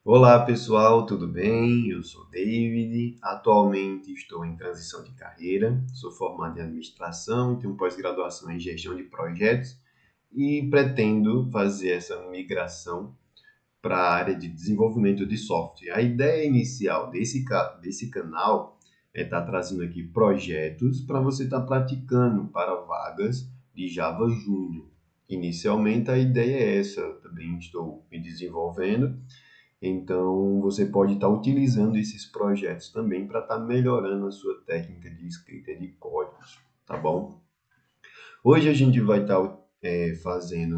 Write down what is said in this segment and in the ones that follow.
Olá pessoal, tudo bem? Eu sou David. Atualmente estou em transição de carreira. Sou formado em administração e tenho pós-graduação em gestão de projetos e pretendo fazer essa migração para a área de desenvolvimento de software. A ideia inicial desse canal é estar trazendo aqui projetos para você estar praticando para vagas de Java Júnior. Inicialmente a ideia é essa, também estou me desenvolvendo. Então, você pode estar utilizando esses projetos também para estar melhorando a sua técnica de escrita de códigos, tá bom? Hoje a gente vai estar fazendo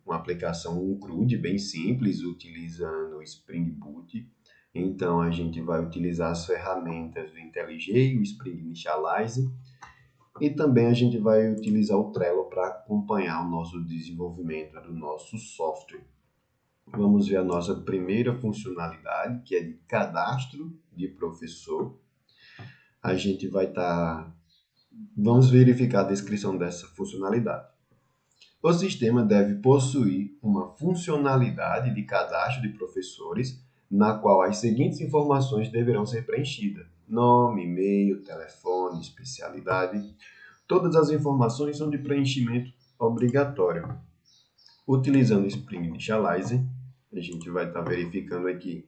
uma aplicação, um CRUD bem simples, utilizando o Spring Boot. Então, a gente vai utilizar as ferramentas do IntelliJ, o Spring Initialize, e também a gente vai utilizar o Trello para acompanhar o nosso desenvolvimento do nosso software. Vamos ver a nossa primeira funcionalidade, que é de cadastro de professor. A gente vai estar. Vamos verificar a descrição dessa funcionalidade. O sistema deve possuir uma funcionalidade de cadastro de professores, na qual as seguintes informações deverão ser preenchidas: nome, e-mail, telefone, especialidade. Todas as informações são de preenchimento obrigatório. Utilizando o Spring Initializer, a gente vai estar verificando aqui,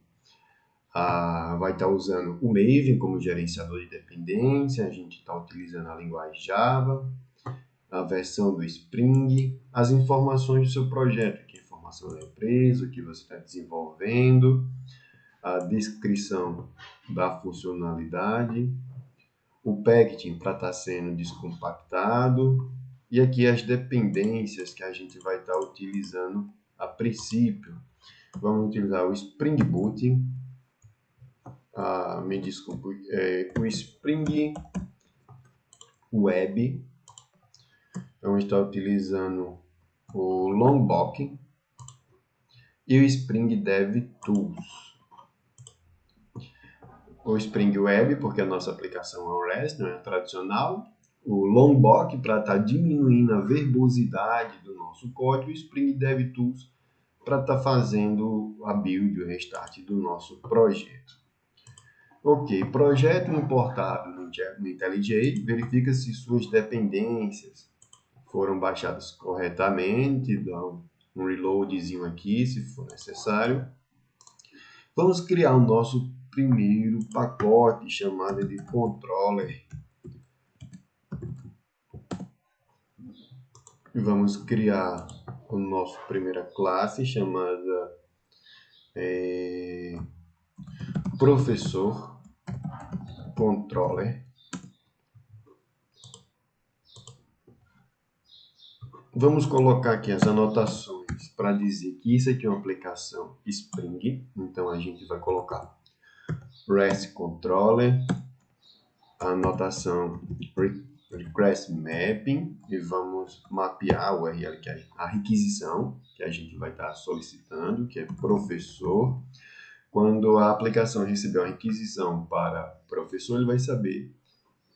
vai estar usando o Maven como gerenciador de dependência, a gente está utilizando a linguagem Java, a versão do Spring, as informações do seu projeto, que é a informação da empresa, o que você está desenvolvendo, a descrição da funcionalidade, o packaging para estar sendo descompactado, e aqui as dependências que a gente vai estar utilizando a princípio. Vamos utilizar o Spring Boot, me desculpe, o Spring Web. Vamos estar utilizando o Lombok e o Spring Dev Tools. O Spring Web, porque a nossa aplicação é o REST, não é tradicional. O Lombok, para estar diminuindo a verbosidade do nosso código. E o Spring Dev Tools, para estar fazendo a build, o restart do nosso projeto. Ok, projeto importado no IntelliJ, verifica se suas dependências foram baixadas corretamente, dá um reloadzinho aqui se for necessário. Vamos criar o nosso primeiro pacote chamado de controller. Vamos criar a nossa primeira classe chamada professor controller. Vamos colocar aqui as anotações para dizer que isso aqui é uma aplicação Spring. Então a gente vai colocar REST Controller, a anotação Request Mapping, e vamos mapear o URL, que é a requisição que a gente vai estar solicitando, que é professor. Quando a aplicação receber uma requisição para professor, ele vai saber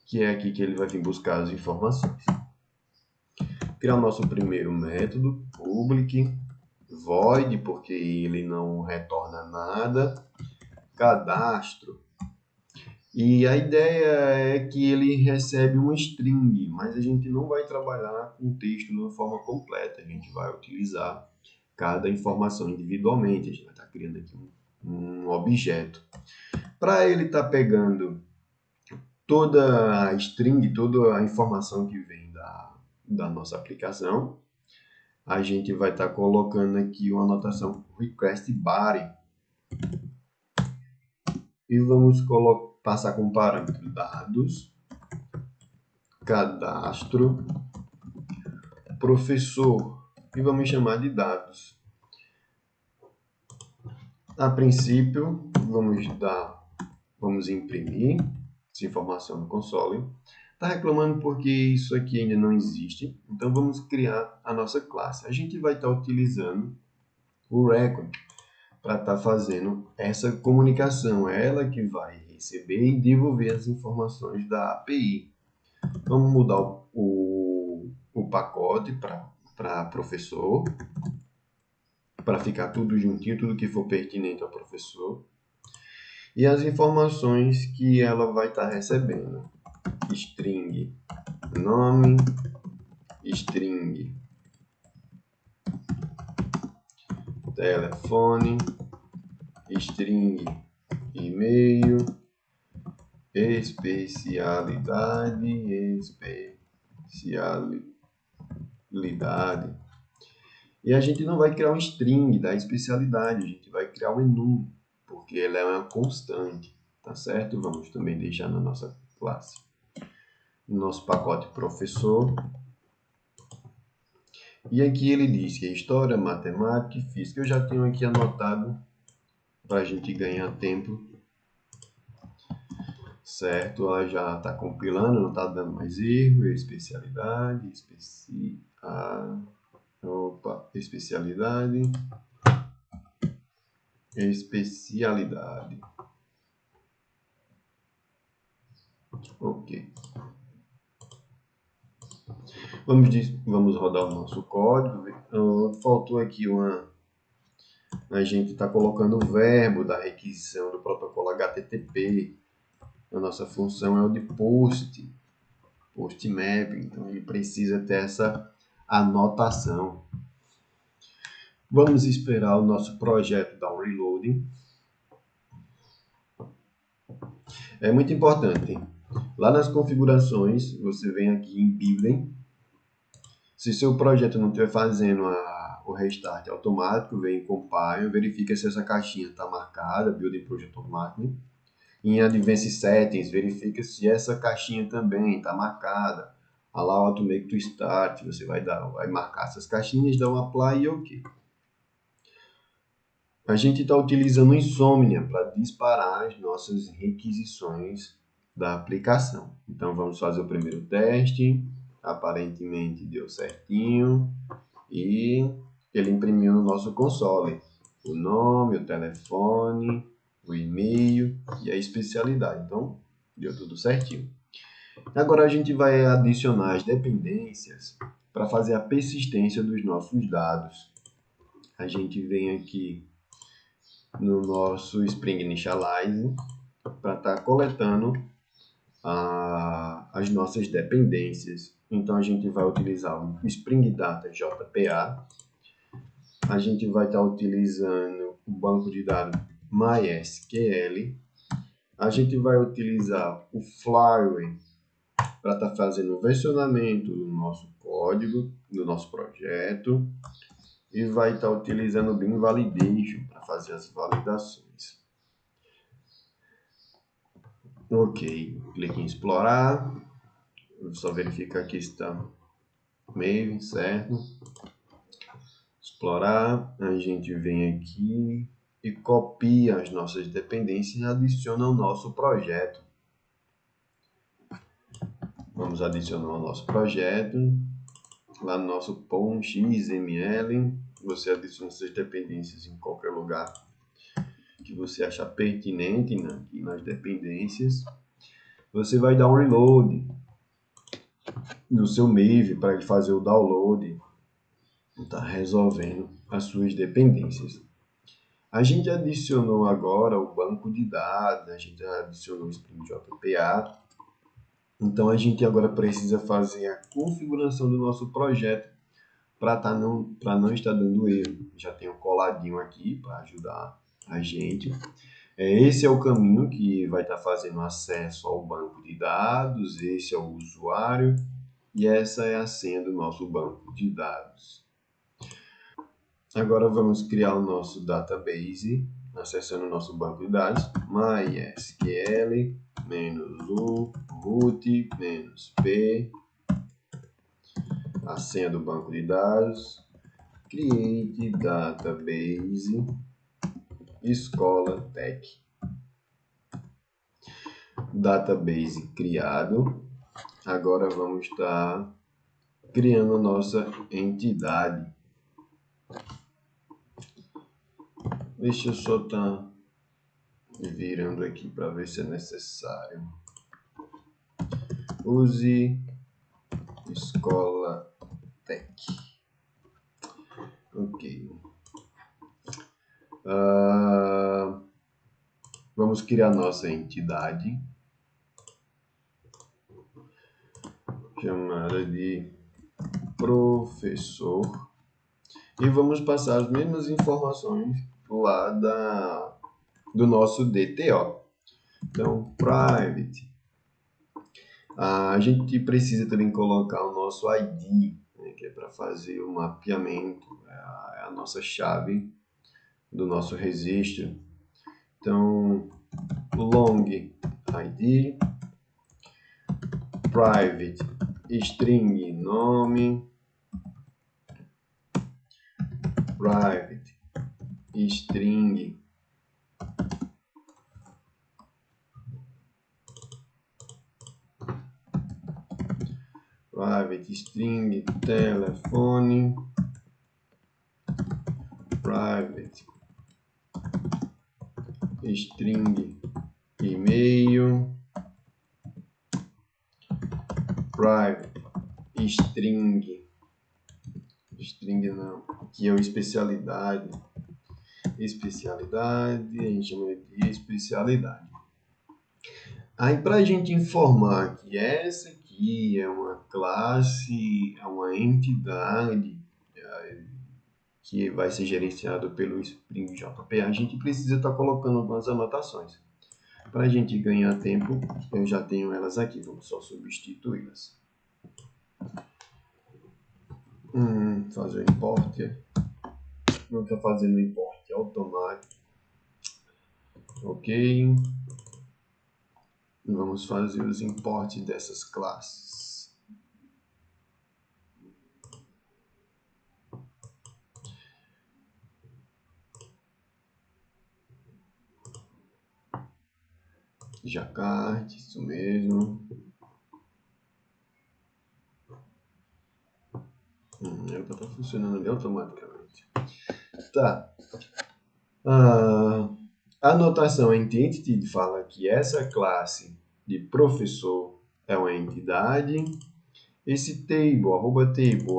que é aqui que ele vai vir buscar as informações. Criar o nosso primeiro método, public, void, porque ele não retorna nada, cadastro. E a ideia é que ele recebe uma string, mas a gente não vai trabalhar com o texto de uma forma completa, a gente vai utilizar cada informação individualmente, a gente vai estar criando aqui um objeto. Para ele estar pegando toda a string, toda a informação que vem da nossa aplicação, a gente vai estar colocando aqui uma anotação request body e vamos passar como parâmetro dados, cadastro, professor, e vamos chamar de dados. A princípio, vamos imprimir essa informação no console. Está reclamando porque isso aqui ainda não existe, então vamos criar a nossa classe. A gente vai estar utilizando o record para estar fazendo essa comunicação. É ela que vai receber e devolver as informações da API. Vamos mudar o pacote para professor. para ficar tudo juntinho, tudo que for pertinente ao professor. E as informações que ela vai estar recebendo. String nome, string telefone, string e-mail, especialidade. E a gente não vai criar um string da especialidade, a gente vai criar um enum, porque ela é uma constante, tá certo? Vamos também deixar na nossa classe. No nosso pacote professor. E aqui ele diz que é história, matemática e física. Eu já tenho aqui anotado para a gente ganhar tempo. Certo, ela já está compilando, não está dando mais erro. Especialidade, especialidade. Ok. Vamos rodar o nosso código. Faltou aqui a gente está colocando o verbo da requisição do protocolo HTTP. A nossa função é o de post map, então ele precisa ter essa anotação. Vamos esperar o nosso projeto dar um reloading. É muito importante. Lá nas configurações, você vem aqui em Building. Se seu projeto não estiver fazendo o restart automático, vem em Compile, verifica se essa caixinha está marcada, Building Project Automatic. Em Advanced Settings, verifica se essa caixinha também está marcada. Allow Automate to Start, você vai marcar essas caixinhas, dar um Apply e OK. A gente está utilizando o Insomnia para disparar as nossas requisições da aplicação. Então, vamos fazer o primeiro teste. Aparentemente deu certinho. E ele imprimiu no nosso console o nome, o telefone, o e-mail e a especialidade. Então, deu tudo certinho. Agora a gente vai adicionar as dependências para fazer a persistência dos nossos dados. A gente vem aqui no nosso Spring Initialize para estar coletando as nossas dependências. Então a gente vai utilizar o Spring Data JPA. A gente vai estar utilizando o banco de dados MySQL. A gente vai utilizar o Flyway para estar fazendo o versionamento do nosso código, do nosso projeto. E vai estar utilizando o Beam Validation para fazer as validações. Ok, clique em explorar. Vou só verificar que está Maven, certo? Explorar, a gente vem aqui e copia as nossas dependências e adiciona ao nosso projeto. Vamos adicionar o nosso projeto. Lá no nosso POM XML, você adiciona essas dependências em qualquer lugar que você achar pertinente, né, aqui nas dependências. Você vai dar um reload no seu Maven para ele fazer o download. Está resolvendo as suas dependências. A gente adicionou agora o banco de dados, a gente adicionou o Spring JPA. Então a gente agora precisa fazer a configuração do nosso projeto para não estar dando erro. Já tenho coladinho aqui para ajudar a gente. Esse é o caminho que vai estar fazendo acesso ao banco de dados, esse é o usuário e essa é a senha do nosso banco de dados. Agora vamos criar o nosso database, acessando o nosso banco de dados, mysql -u root -p, a senha do banco de dados, create database, escola tech. Database criado. Agora vamos estar criando a nossa entidade. Deixa eu só estar virando aqui para ver se é necessário. Use escola tech. Ok. Vamos criar nossa entidade, chamada de professor, e vamos passar as mesmas informações lá do nosso DTO. Então, private. A gente precisa também colocar o nosso ID, né, que é para fazer o mapeamento, é a nossa chave do nosso registro. Então, long ID, private, string nome, private, string private string telefone, private string e-mail, private string não, que é o especialidade, a gente chama de especialidade. Aí, para a gente informar que essa aqui é uma classe, é uma entidade que vai ser gerenciada pelo Spring JP, a gente precisa estar colocando algumas anotações. Para a gente ganhar tempo, eu já tenho elas aqui, vamos só substituí-las. Fazer o import. Não está fazendo import automático. Ok. Vamos fazer os imports dessas classes. Jacquard, isso mesmo. Ela está funcionando ali automaticamente. Tá. A anotação entity fala que essa classe de professor é uma entidade. Esse table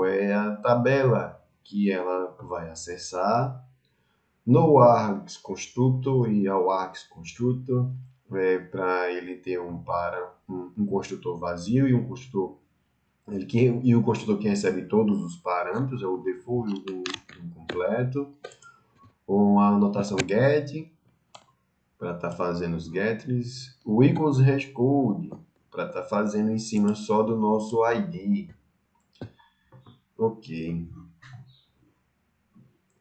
é a tabela que ela vai acessar. No args constructor e ao args constructor para ele ter um construtor vazio e um construtor e o construtor que recebe todos os parâmetros é o default e o completo, com a anotação get para estar fazendo os getters, o equals hashcode para estar fazendo em cima só do nosso ID. Ok.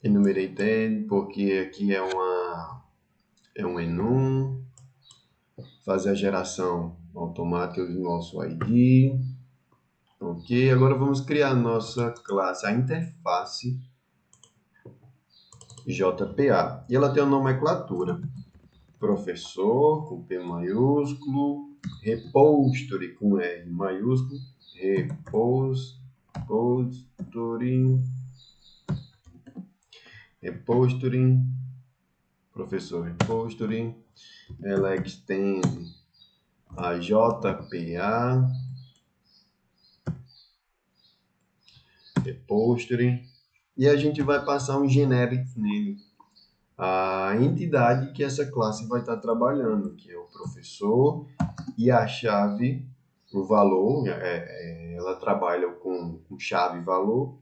Enumerated, porque aqui é um enum, fazer a geração automática do nosso ID. Ok, agora vamos criar a nossa classe, a interface JPA. E ela tem uma nomenclatura. Professor, com P maiúsculo, repository, com R maiúsculo, repository, professor repository, ela extende a JPA, repository, e a gente vai passar um generic nele, a entidade que essa classe vai estar trabalhando, que é o professor, e a chave, o valor, ela trabalha com chave e valor,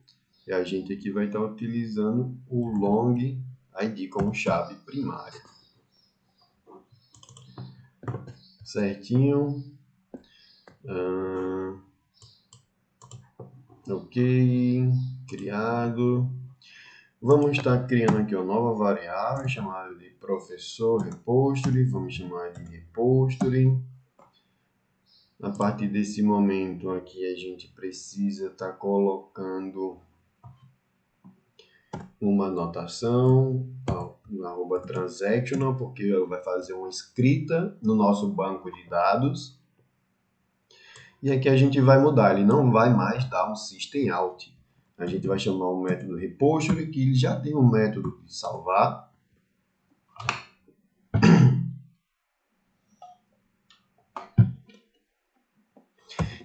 e a gente aqui vai estar utilizando o long ID como chave primária. Certinho. Ok, criado. Vamos estar criando aqui uma nova variável chamada de professor repository. Vamos chamar de repository. A partir desse momento aqui a gente precisa estar colocando uma anotação, arroba transactional, porque ela vai fazer uma escrita no nosso banco de dados. E aqui a gente vai mudar, ele não vai mais dar um system out. A gente vai chamar o método repository, que ele já tem um método de salvar.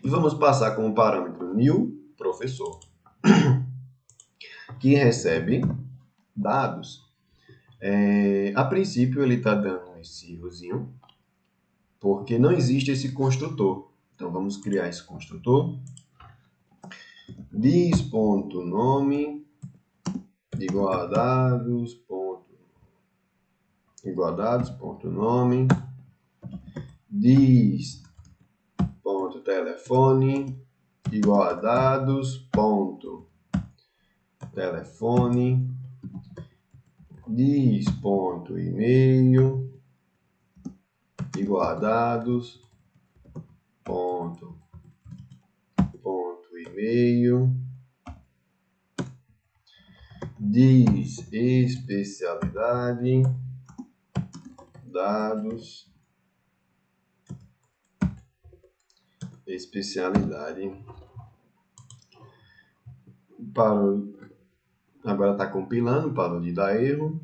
E vamos passar como parâmetro new professor, que recebe dados. A princípio ele está dando esse errozinho, porque não existe esse construtor. Então vamos criar esse construtor. Dis.nome igual a dados, igual a dados.nome, dis.telefone igual a dados.telefone, dis.email igual a dados.email, dis especialidade dados especialidade. Agora está compilando, parou de dar erro.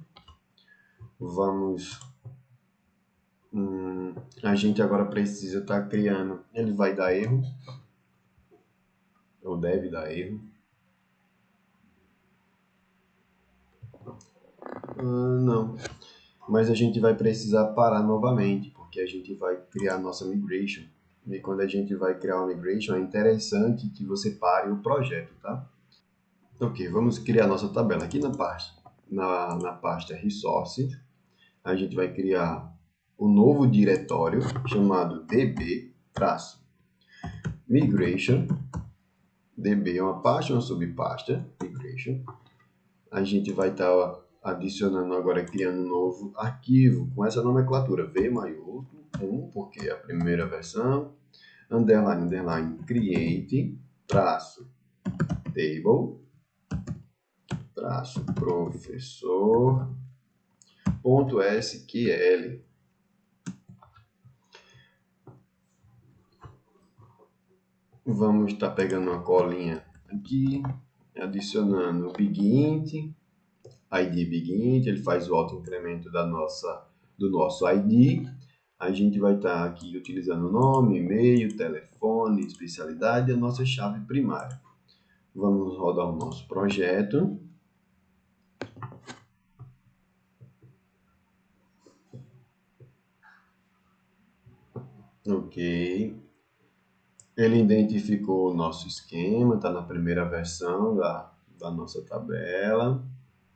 A gente agora precisa estar criando. Ele vai dar erro, ou deve dar erro. Não, mas a gente vai precisar parar novamente, porque a gente vai criar a nossa migration. E quando a gente vai criar uma migration, é interessante que você pare o projeto, tá? Ok, vamos criar nossa tabela. Aqui na pasta Resources, a gente vai criar um novo diretório chamado db-migration. db é uma pasta, uma subpasta, migration. A gente vai estar adicionando agora, criando um novo arquivo com essa nomenclatura V maiúsculo, 1, porque é a primeira versão, underline, underline, create, traço, table, traço, professor, ponto SQL. Vamos estar pegando uma colinha aqui, adicionando o Bigint, ID Bigint, ele faz o auto-incremento do nosso ID. A gente vai estar aqui utilizando nome, e-mail, telefone, especialidade e a nossa chave primária. Vamos rodar o nosso projeto. Ok. Ele identificou o nosso esquema, está na primeira versão da nossa tabela,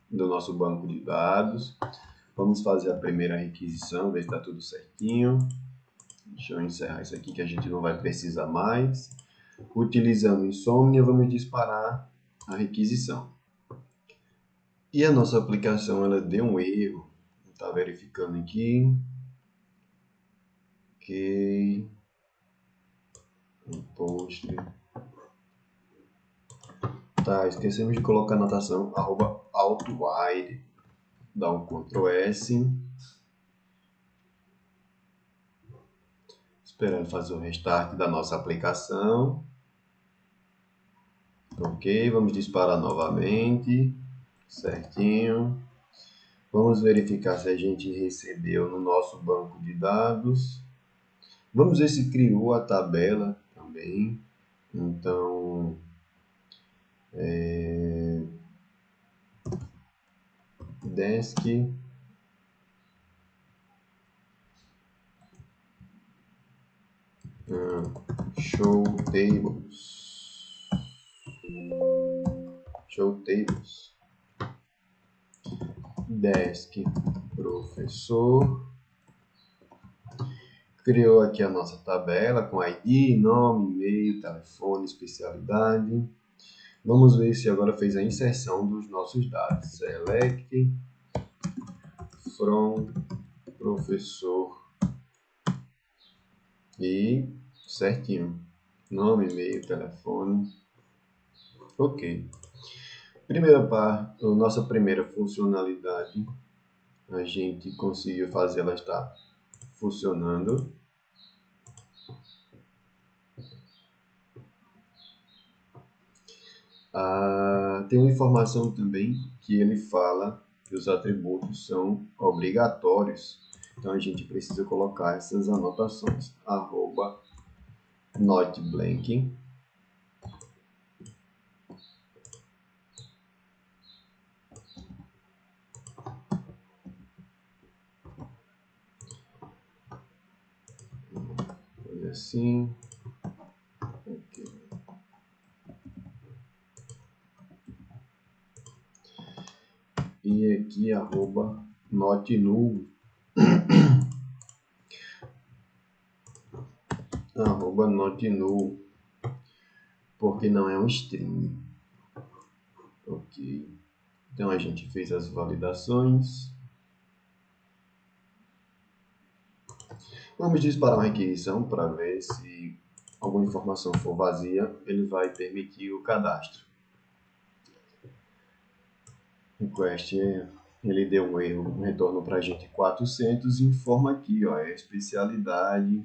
do nosso banco de dados. Vamos fazer a primeira requisição, ver se está tudo certinho. Deixa eu encerrar isso aqui que a gente não vai precisar mais. Utilizando Insomnia, vamos disparar a requisição. E a nossa aplicação ela deu um erro. Está verificando aqui. Ok. Post. Tá, esquecemos de colocar a anotação @outwide. Dá um Ctrl S. Esperando fazer o restart da nossa aplicação. Ok, vamos disparar novamente. Certinho. Vamos verificar se a gente recebeu no nosso banco de dados. Vamos ver se criou a tabela também. Então, desk show tables, desk professor, criou aqui a nossa tabela com ID, nome, e-mail, telefone, especialidade. Vamos ver se agora fez a inserção dos nossos dados. Select from professor e certinho. Nome, e-mail, telefone. Ok. Primeira parte, a nossa primeira funcionalidade, a gente conseguiu fazer ela estar funcionando. Tem uma informação também que ele fala que os atributos são obrigatórios. Então a gente precisa colocar essas anotações. @noteblank. assim. Okay. E aqui @notnull @notnull, porque não é um string. Ok. Então a gente fez as validações. Vamos disparar uma requisição para ver se alguma informação for vazia, ele vai permitir o cadastro. Request, ele deu um erro, um retorno para a gente 400, informa aqui, ó, é a especialidade,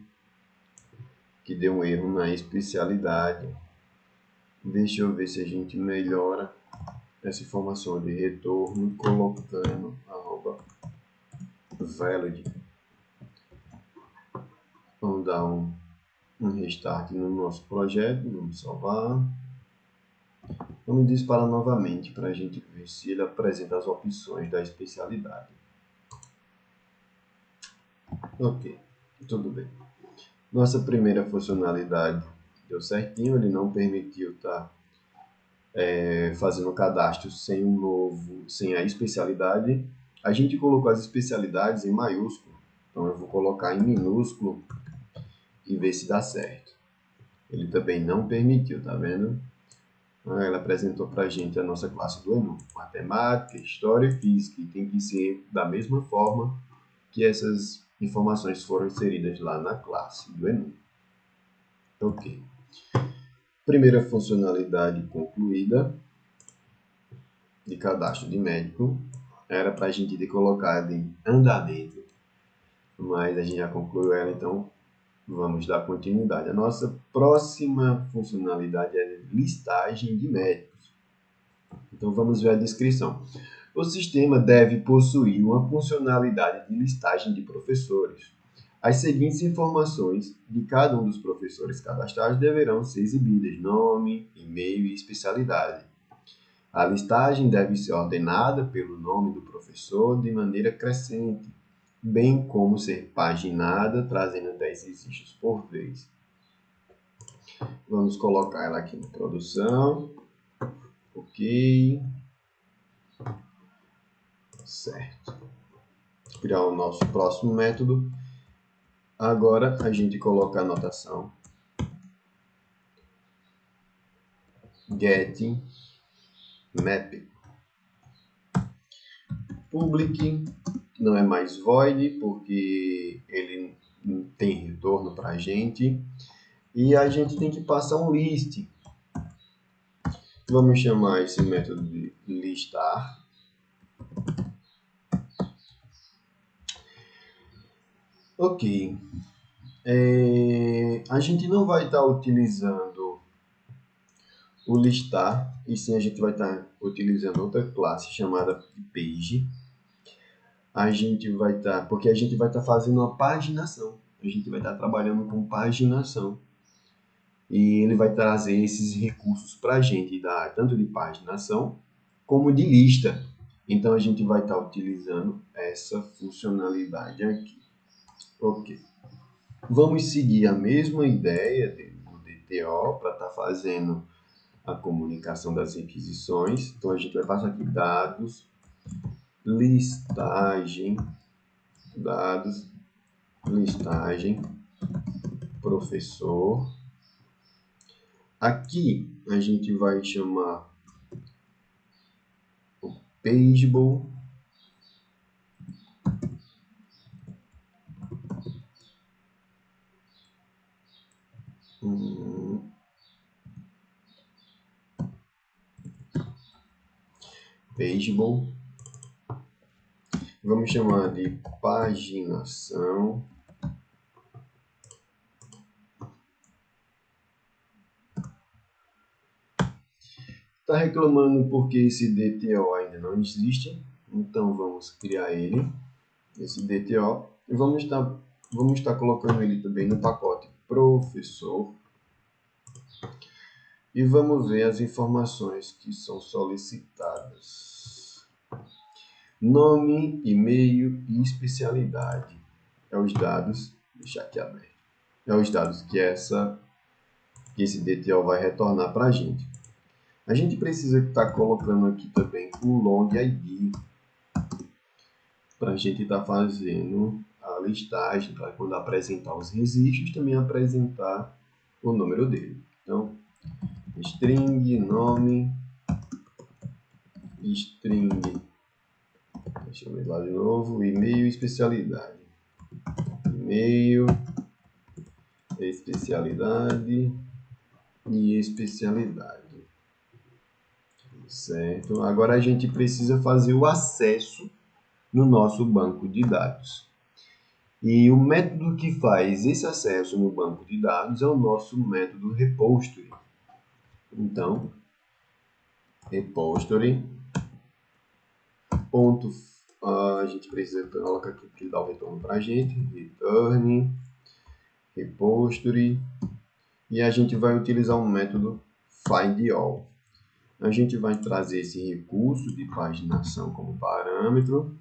que deu um erro na especialidade. Deixa eu ver se a gente melhora essa informação de retorno colocando @valid. Vamos dar um restart no nosso projeto, vamos salvar. Vamos disparar novamente para a gente ver se ele apresenta as opções da especialidade. Ok, tudo bem. Nossa primeira funcionalidade deu certinho, ele não permitiu estar fazendo o cadastro sem a especialidade. A gente colocou as especialidades em maiúsculo, então eu vou colocar em minúsculo e ver se dá certo. Ele também não permitiu, tá vendo? Ela apresentou para a gente a nossa classe do ENU, matemática, história e física, e tem que ser da mesma forma que essas informações foram inseridas lá na classe do ENU. Ok. Primeira funcionalidade concluída de cadastro de médico. Era para a gente ter colocado em andamento, mas a gente já concluiu ela, então vamos dar continuidade. A nossa próxima funcionalidade é listagem de médicos. Então vamos ver a descrição. O sistema deve possuir uma funcionalidade de listagem de professores. As seguintes informações de cada um dos professores cadastrados deverão ser exibidas: nome, e-mail e especialidade. A listagem deve ser ordenada pelo nome do professor de maneira crescente, bem como ser paginada, trazendo 10 registros por vez. Vamos colocar ela aqui em produção. Ok. Certo. Criar o nosso próximo método. Agora a gente coloca a anotação get map. Public não é mais void, porque ele não tem retorno para a gente. E a gente tem que passar um list. Vamos chamar esse método de listar. Ok. A gente não vai estar utilizando o listar, e sim a gente vai estar utilizando outra classe chamada page. Porque a gente vai estar fazendo uma paginação. A gente vai estar trabalhando com paginação. E ele vai trazer esses recursos para a gente, tanto de paginação como de lista. Então a gente vai estar utilizando essa funcionalidade aqui. Ok. Vamos seguir a mesma ideia do DTO para estar fazendo a comunicação das requisições. Então a gente vai passar aqui dados, listagem, professor. Aqui a gente vai chamar o pageable. Pageable. Vamos chamar de paginação. Está reclamando porque esse DTO ainda não existe, então vamos criar ele, esse DTO, e vamos estar colocando ele também no pacote professor, e vamos ver as informações que são solicitadas. Nome, e-mail e especialidade. É os dados, deixar aqui aberto. é os dados que esse DTO vai retornar para a gente. A gente precisa estar colocando aqui também o long ID para a gente estar fazendo a listagem, para quando apresentar os registros, também apresentar o número dele. Então, string, nome, string, deixa eu ver lá de novo, e-mail, especialidade. E-mail, especialidade e especialidade. Certo? Agora a gente precisa fazer o acesso no nosso banco de dados. E o método que faz esse acesso no banco de dados é o nosso método repository. Então, repository, ponto, a gente precisa colocar aqui que ele dá o retorno para a gente, return, repository, e a gente vai utilizar o método findAll. A gente vai trazer esse recurso de paginação como parâmetro,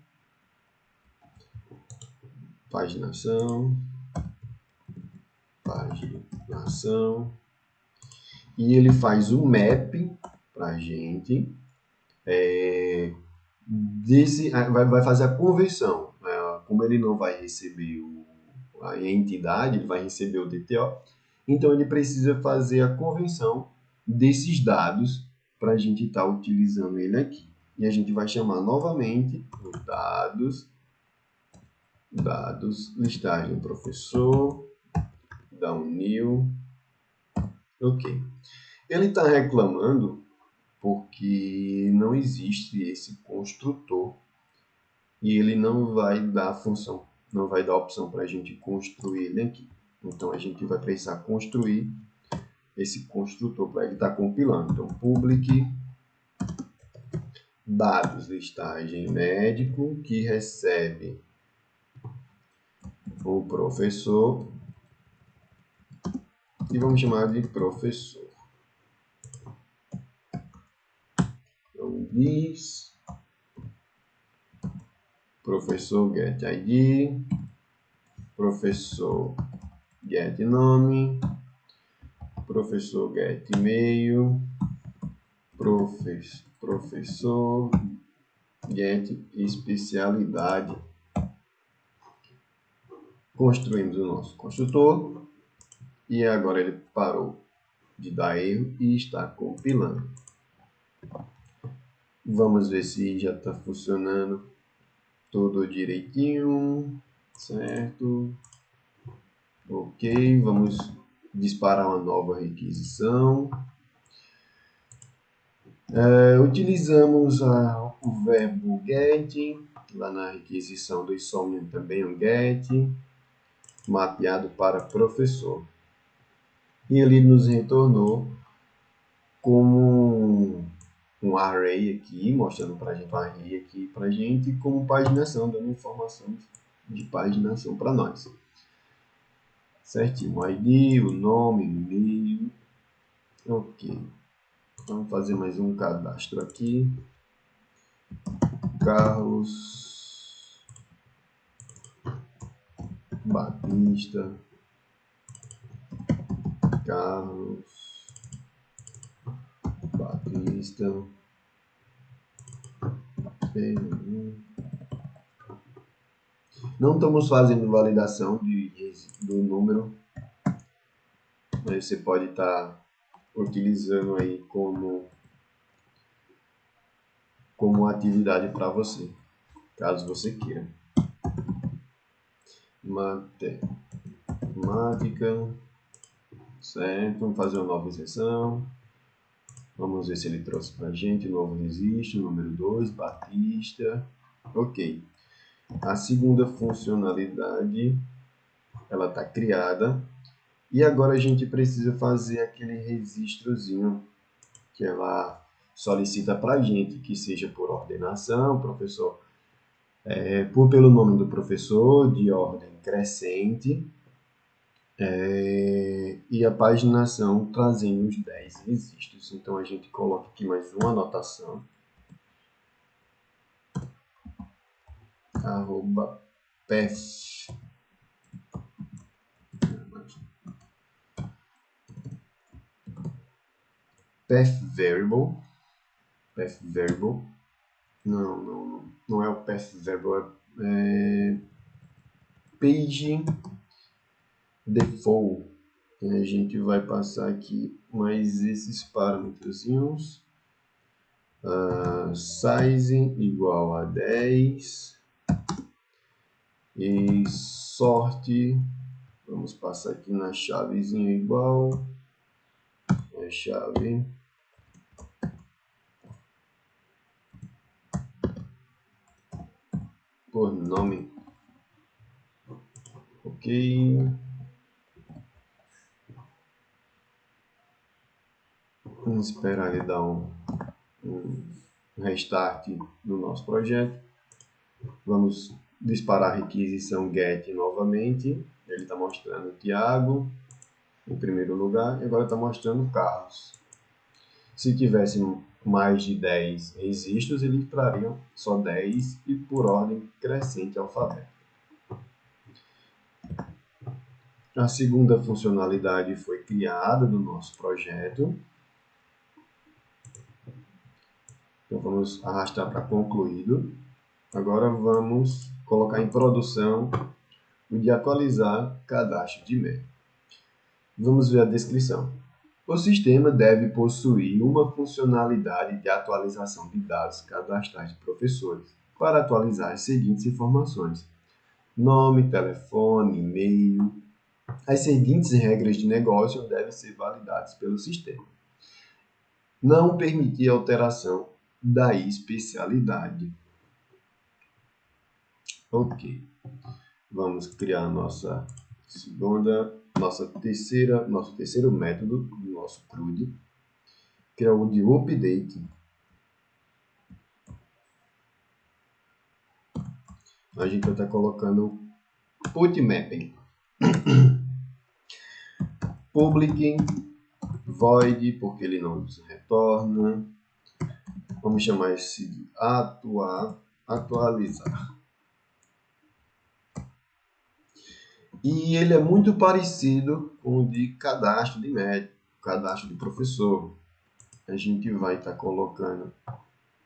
paginação, e ele faz um map para a gente, vai fazer a conversão, né? Como ele não vai receber a entidade, ele vai receber o DTO, então ele precisa fazer a conversão desses dados para a gente estar utilizando ele aqui. E a gente vai chamar novamente o dados, listagem professor, new, ok. Ele está reclamando porque não existe esse construtor e ele não vai dar função, não vai dar opção para a gente construir ele aqui. Então a gente vai precisar construir esse construtor para ele estar compilando. Então public dados listagem médico que recebe o professor e vamos chamar de professor. Então this professor get ID, professor get nome, professor get e-mail, professor get especialidade. Construímos o nosso construtor e agora ele parou de dar erro e está compilando. Vamos ver se já está funcionando tudo direitinho, certo? Ok, vamos disparar uma nova requisição. Utilizamos o verbo get, lá na requisição do Insomnium também o get, mapeado para professor. E ele nos retornou como um array aqui, mostrando para a gente um array aqui para a gente, como paginação, dando informações de paginação para nós. Certinho, o ID, o nome, o e-mail. Ok. Vamos fazer mais um cadastro aqui. Carlos Batista. Carlos Batista. Não estamos fazendo validação do número, mas você pode estar utilizando aí como atividade para você, caso você queira. Matemática, certo? Vamos fazer uma nova inserção. Vamos ver se ele trouxe para a gente novo registro, número 2, Batista. Ok. A segunda funcionalidade, ela está criada. E agora a gente precisa fazer aquele registrozinho que ela solicita para a gente, que seja por ordenação, professor, pelo nome do professor, de ordem crescente, e a paginação trazendo os 10 registros. Então a gente coloca aqui mais uma anotação. @pef path variable. Não é o path variable, é page default. E a gente vai passar aqui mais esses parâmetrozinhos. Size igual a 10 e sorte, vamos passar aqui na chavezinha igual a chave por nome. Ok, vamos esperar ele dar um restart no nosso projeto. Vamos disparar a requisição get novamente. Ele está mostrando Thiago em primeiro lugar e agora está mostrando Carlos. Se tivesse mais de 10 registros, ele traria só 10 e por ordem crescente alfabética. A segunda funcionalidade foi criada no nosso projeto. Então vamos arrastar para concluído. Agora vamos colocar em produção o de atualizar cadastro de e-mail. Vamos ver a descrição. O sistema deve possuir uma funcionalidade de atualização de dados cadastrais de professores para atualizar as seguintes informações: nome, telefone, e-mail. As seguintes regras de negócio devem ser validadas pelo sistema. Não permitir alteração da especialidade. Ok. Vamos criar nosso terceiro método do nosso CRUD, que é o de update. A gente vai estar colocando put mapping. Public void, porque ele não nos retorna. Vamos chamar esse de atualizar. E ele é muito parecido com o de cadastro de médico, cadastro de professor. A gente vai estar colocando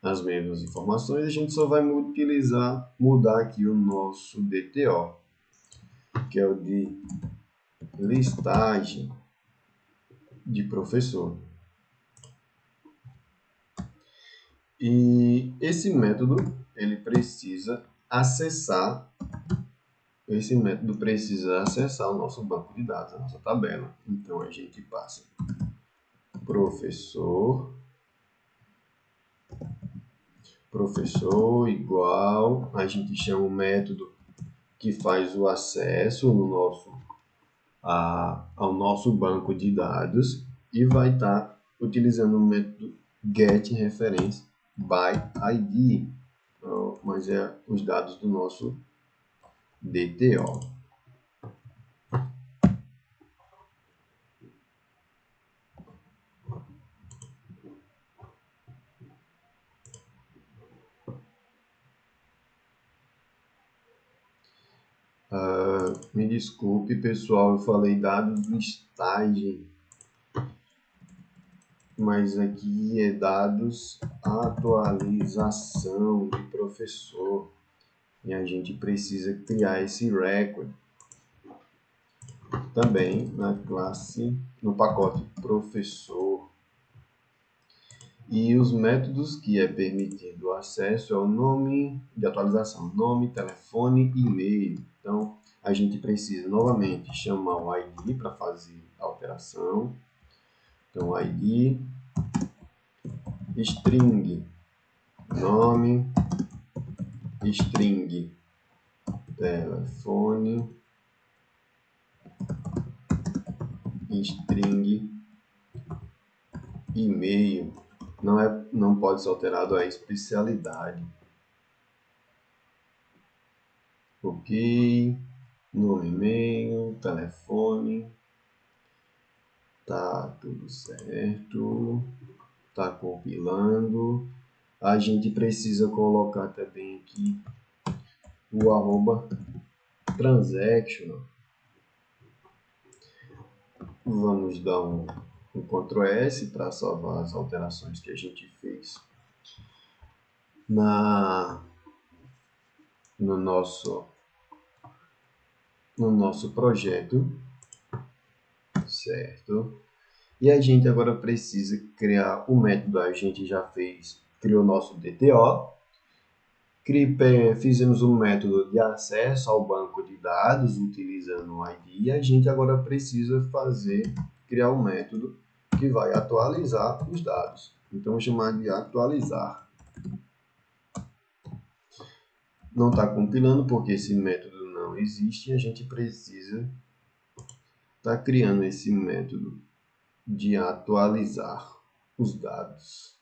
as mesmas informações, a gente só vai mudar aqui o nosso DTO, que é o de listagem de professor. E esse método, ele precisa acessar o nosso banco de dados, a nossa tabela. Então, a gente passa professor igual, a gente chama o método que faz o acesso ao nosso banco de dados e vai estar utilizando o método getReference by ID, mas é os dados do nosso DTO. Me desculpe, pessoal, eu falei dados listagem, mas aqui é dados atualização de professor e a gente precisa criar esse record também na classe, no pacote professor. E os métodos que é permitido o acesso é o nome de atualização, nome, telefone e e-mail. Então, a gente precisa novamente chamar o ID para fazer a alteração. Então, ID, string, nome, string, telefone, string, e-mail. Não pode ser alterado a especialidade. Ok, nome, e-mail, telefone, tá tudo certo, tá compilando. A gente precisa colocar também aqui o @transactional. Vamos dar um um Ctrl S para salvar as alterações que a gente fez no nosso projeto, certo? E a gente agora precisa criar o método. A gente já criou nosso DTO, fizemos um método de acesso ao banco de dados utilizando o ID, e a gente agora precisa criar um método que vai atualizar os dados. Então, vou chamar de atualizar. Não está compilando porque esse método não existe, e a gente precisa estar criando esse método de atualizar os dados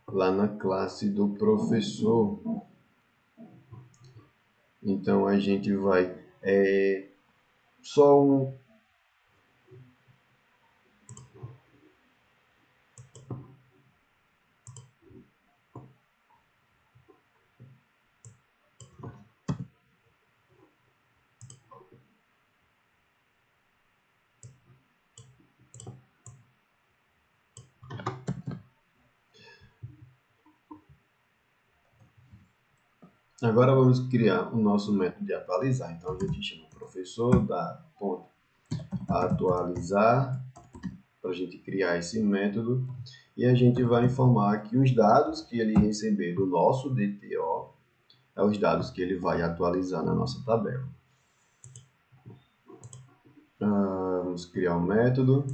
lá na classe do professor. Então a gente vai só um Agora vamos criar o nosso método de atualizar. Então a gente chama professor da ponto atualizar para a gente criar esse método, e a gente vai informar que os dados que ele receber do nosso DTO é os dados que ele vai atualizar na nossa tabela. Vamos criar um método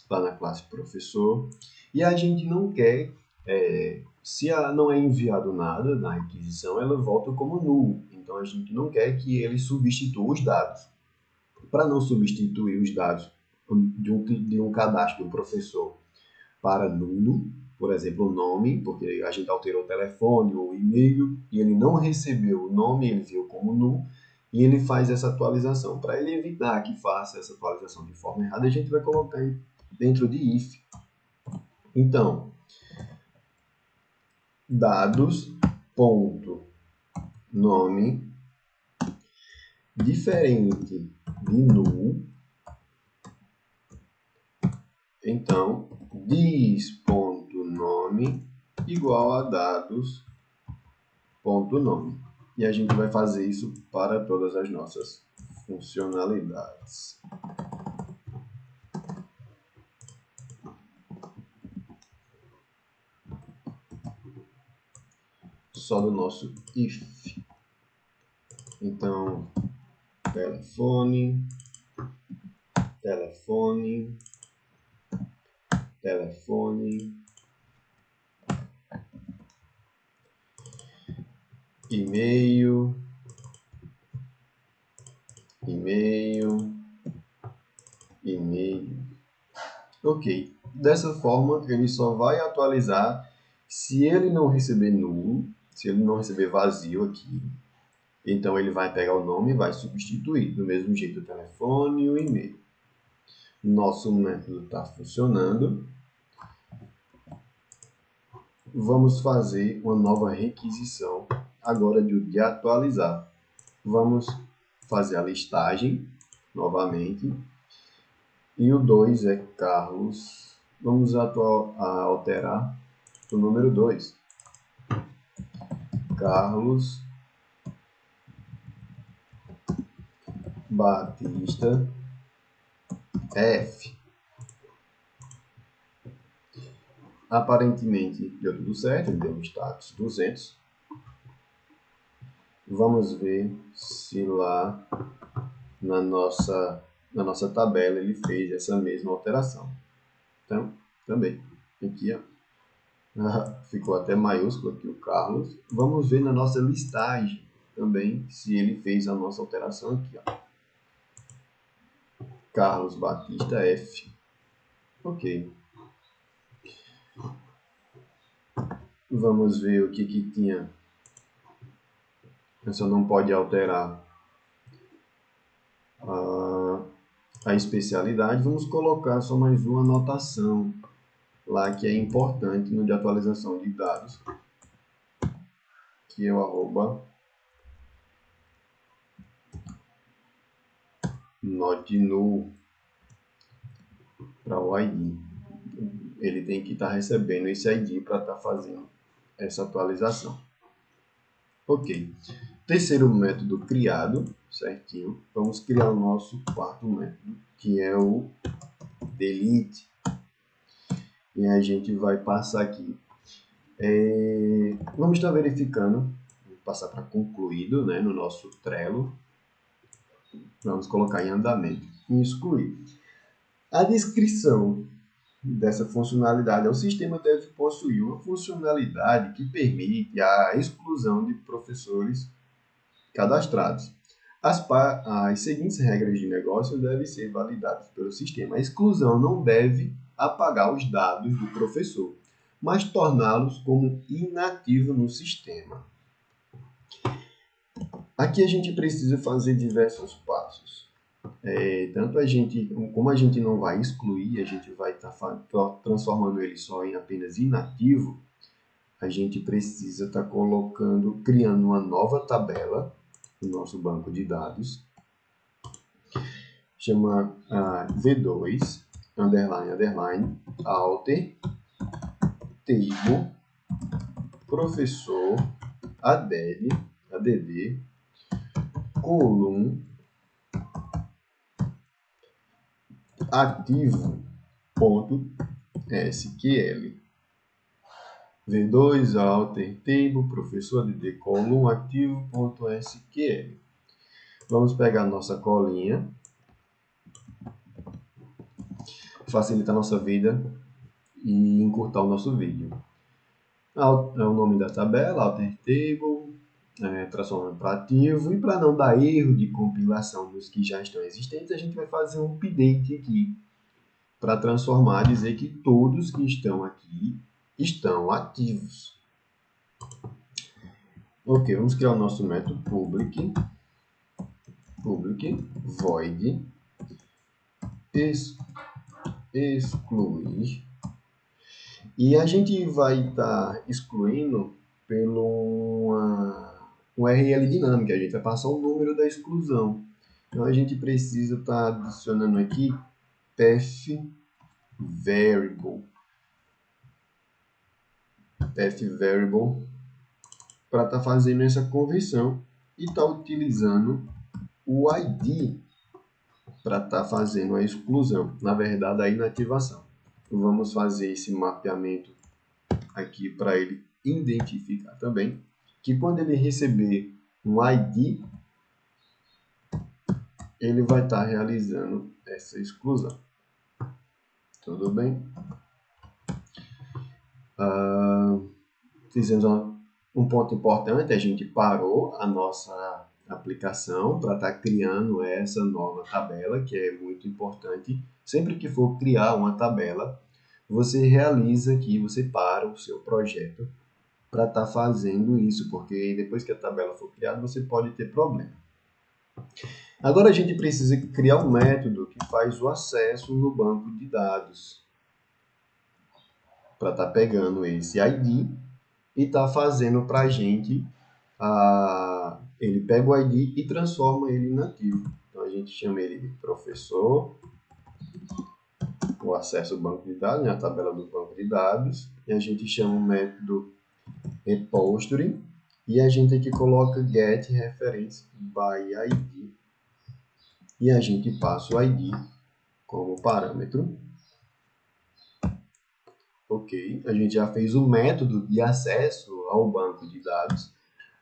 lá na classe professor, e a gente não quer, se não é enviado nada na requisição, ela volta como nulo. Então a gente não quer que ele substitua os dados. Para não substituir os dados de um cadastro do professor para nulo, por exemplo, o nome, porque a gente alterou o telefone ou o e-mail e ele não recebeu o nome, ele viu como nulo, e ele faz essa atualização. Para ele evitar que faça essa atualização de forma errada, a gente vai colocar dentro de if. Então, dados ponto nome diferente de null. Então, dis.nome igual a dados.nome. E a gente vai fazer isso para todas as nossas funcionalidades. Só do nosso if. Então, telefone, e-mail, Ok. Dessa forma, ele só vai atualizar se ele não receber nulo, se ele não receber vazio aqui. Então, ele vai pegar o nome e vai substituir. Do mesmo jeito, o telefone e o e-mail. Nosso método está funcionando. Vamos fazer uma nova requisição agora de atualizar. Vamos fazer a listagem novamente. E o 2 é Carlos. Vamos alterar o número 2. Carlos Batista F. Aparentemente deu tudo certo, deu um status 200. Vamos ver se lá na nossa tabela ele fez essa mesma alteração. Então, também. Aqui, ó, ficou até maiúsculo aqui o Carlos. Vamos ver na nossa listagem também se ele fez a nossa alteração aqui, ó. Carlos Batista F. Ok. Vamos ver o que tinha. Você não pode alterar a especialidade. Vamos colocar só mais uma anotação lá que é importante no de atualização de dados, que é o arroba not null para o ID. Ele tem que estar recebendo esse ID para estar fazendo essa atualização. Ok. Terceiro método criado, certinho. Vamos criar o nosso quarto método, que é o delete. E a gente vai passar aqui. Vamos estar verificando. Vou passar para concluído, né, no nosso Trello. Vamos colocar em andamento e excluir. A descrição dessa funcionalidade é: o sistema deve possuir uma funcionalidade que permite a exclusão de professores cadastrados. As seguintes regras de negócio devem ser validadas pelo sistema. A exclusão não deve apagar os dados do professor, mas torná-los como inativo no sistema. Aqui a gente precisa fazer diversos passos. Como a gente não vai excluir, a gente vai estar transformando ele só em apenas inativo, a gente precisa estar criando uma nova tabela no nosso banco de dados, chama V2, underline, alter, table, professor, add, column, ativo.sql. V2, alter, table, professor, add, column, ativo.sql. Vamos pegar a nossa colinha, facilita a nossa vida e encurtar o nosso vídeo. É o nome da tabela, alter table, transformando para ativo. E para não dar erro de compilação dos que já estão existentes, a gente vai fazer um update aqui para transformar, dizer que todos que estão aqui estão ativos. Ok, vamos criar o nosso método public void excluir. E a gente vai estar excluindo pelo uma URL dinâmica. A gente vai passar o número da exclusão. Então a gente precisa estar adicionando aqui path variable para estar fazendo essa conversão e estar utilizando o ID para estar fazendo a exclusão, na verdade a inativação. Vamos fazer esse mapeamento aqui para ele identificar também que quando ele receber um ID, ele vai estar realizando essa exclusão. Tudo bem? Fizemos um ponto importante, a gente parou a nossa aplicação para estar criando essa nova tabela, que é muito importante. Sempre que for criar uma tabela, você realiza aqui, você para o seu projeto para estar fazendo isso, porque depois que a tabela for criada, você pode ter problema. Agora a gente precisa criar um método que faz o acesso no banco de dados, para estar pegando esse ID e estar fazendo para a gente, ele pega o ID e transforma ele em nativo. Então a gente chama ele de professor, o acesso ao banco de dados, né, a tabela do banco de dados, e a gente chama o método repository, e a gente aqui coloca get reference by ID, e a gente passa o ID como parâmetro. Ok, a gente já fez o método de acesso ao banco de dados.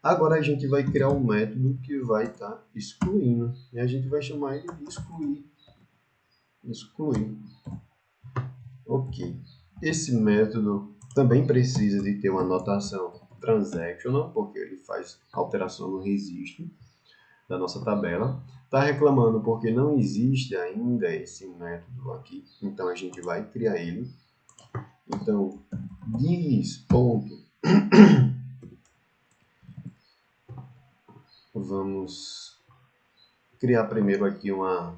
Agora a gente vai criar um método que vai estar excluindo, e a gente vai chamar ele de excluir. Ok, esse método também precisa de ter uma notação transactional, porque ele faz alteração no registro da nossa tabela. Está reclamando porque não existe ainda esse método aqui, então a gente vai criar ele. Então, vamos criar primeiro aqui uma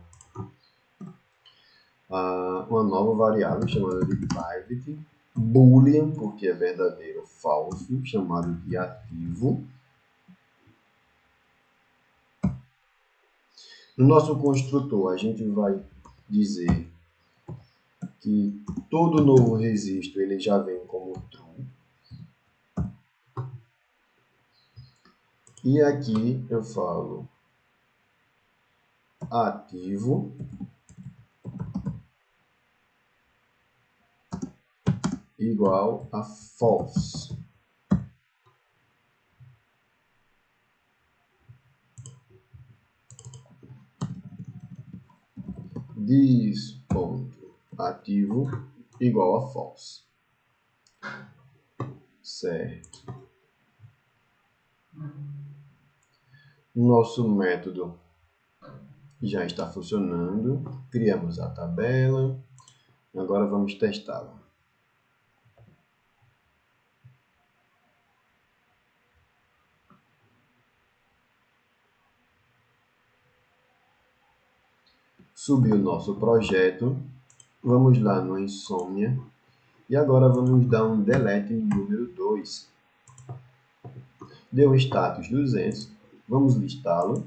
nova variável chamada de private, boolean, porque é verdadeiro ou falso, chamado de ativo. No nosso construtor, a gente vai dizer que todo novo registro ele já vem como true. E aqui eu falo ativo igual a false. This ponto ativo igual a false. Certo. Nosso método já está funcionando. Criamos a tabela. Agora vamos testá-la. Subiu o nosso projeto. Vamos lá no Insomnia. E agora vamos dar um delete no número 2. Deu status 200. Vamos listá-lo.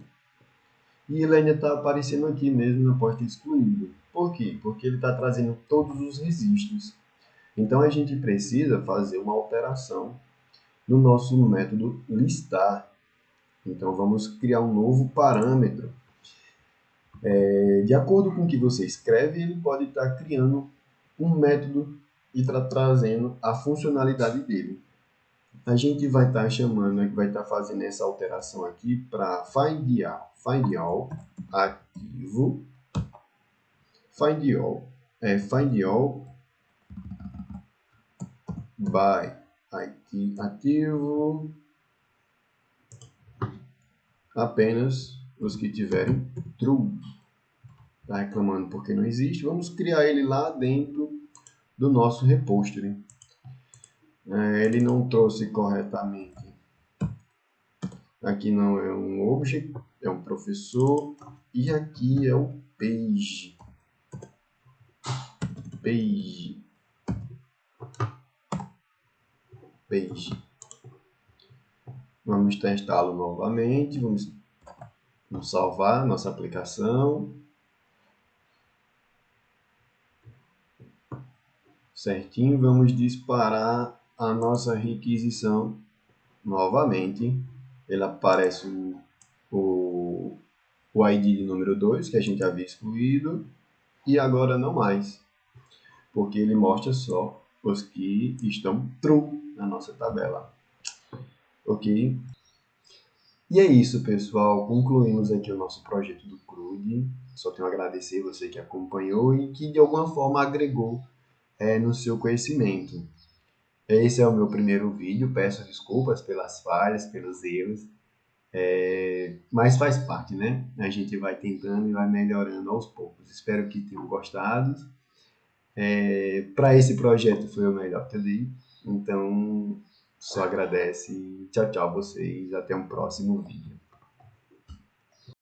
E ele ainda está aparecendo aqui mesmo na porta excluído. Por quê? Porque ele está trazendo todos os registros. Então, a gente precisa fazer uma alteração no nosso método listar. Então, vamos criar um novo parâmetro. De acordo com o que você escreve, ele pode estar criando um método e está trazendo a funcionalidade dele. A gente vai estar chamando, vai estar fazendo essa alteração aqui para find all ativo, find all by ativo apenas os que tiverem true. Está reclamando porque não existe. Vamos criar ele lá dentro do nosso repository. Ele não trouxe corretamente. Aqui não é um object, é um professor. E aqui é o page. Vamos testá-lo novamente. Vamos salvar nossa aplicação. Certinho, vamos disparar a nossa requisição novamente. Ele aparece o ID de número 2, que a gente havia excluído, e agora não mais, porque ele mostra só os que estão true na nossa tabela. Ok? E é isso, pessoal. Concluímos aqui o nosso projeto do CRUD. Só tenho a agradecer você que acompanhou e que de alguma forma agregou no seu conhecimento. Esse é o meu primeiro vídeo, peço desculpas pelas falhas, pelos erros, mas faz parte, né? A gente vai tentando e vai melhorando aos poucos. Espero que tenham gostado. Para esse projeto foi o melhor que eu dei, então só agradece. Tchau, tchau vocês, até um próximo vídeo.